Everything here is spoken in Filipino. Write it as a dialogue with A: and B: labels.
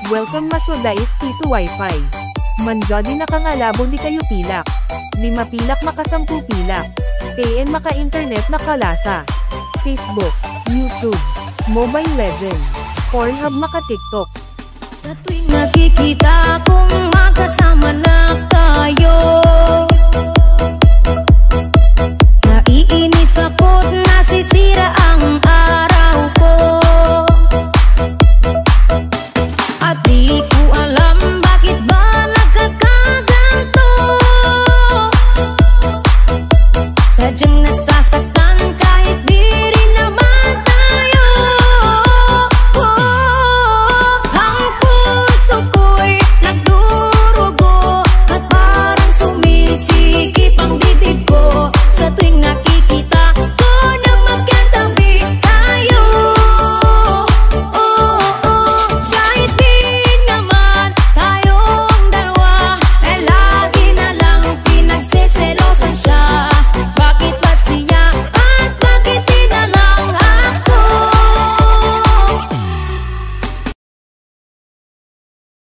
A: Welcome masodais piso wifi. Manjodi nakangalabon di kayo pilak. 5 pilak maka 10 pilak. PN maka internet na kalasa. Facebook, YouTube, Mobile Legend, Pornhub maka TikTok.
B: Sa tuwing nakikita kong magkasama na kayo, naiinis